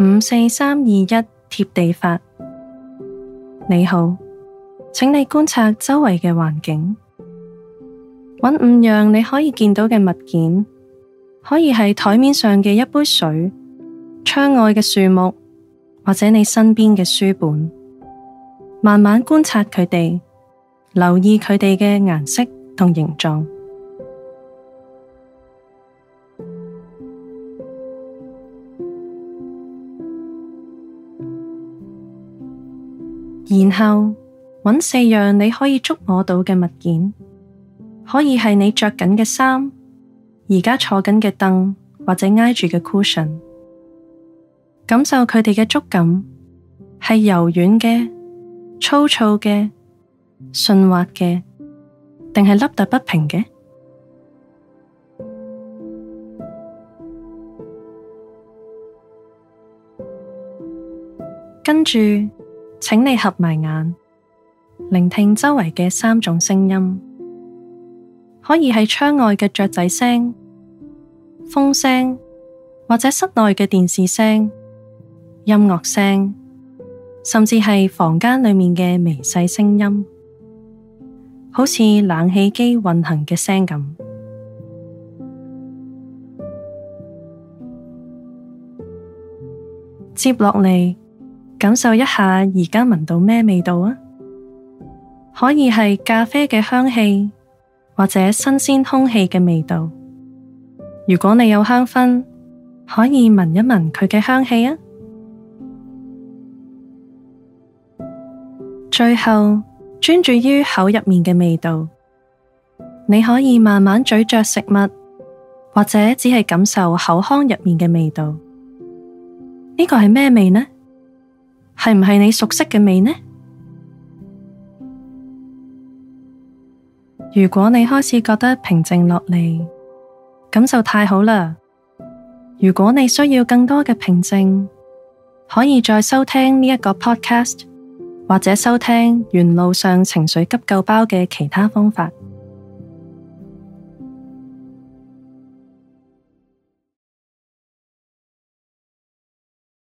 5、4、3、2、1貼地法。你好，請你觀察周圍嘅環境，搵5樣你可以見到嘅物件，可以係台面上嘅一杯水、窗外嘅樹木，或者你身邊嘅書本。慢慢觀察佢哋，留意佢哋嘅顏色同形狀。然後搵4樣你可以觸摸到嘅物件，可以係你着緊嘅衫，而家坐緊嘅凳，或者挨住嘅 cushion。感受佢哋嘅觸感，係柔軟嘅、粗糙嘅、順滑嘅，定係凹凸不平嘅？跟住，請你合埋眼，聆聽周圍嘅3種聲音，可以係窗外嘅雀仔聲、風聲，或者室內嘅電視聲、音樂聲，甚至係房間裏面嘅微細聲音，好似冷氣機運行嘅聲咁。接落嚟，感受一下而家聞到咩味道啊？可以係咖啡嘅香氣，或者新鮮空氣嘅味道。如果你有香薰，可以聞一聞佢嘅香氣啊。最後，專注於口入面嘅味道，你可以慢慢咀嚼食物，或者只係感受口腔入面嘅味道。呢個係咩味呢？係唔係你熟悉嘅味呢？如果你開始覺得平靜落嚟，咁就太好啦。如果你需要更多嘅平靜，可以再收聽呢一個 podcast，或者收聽沿路上情緒急救包嘅其他方法。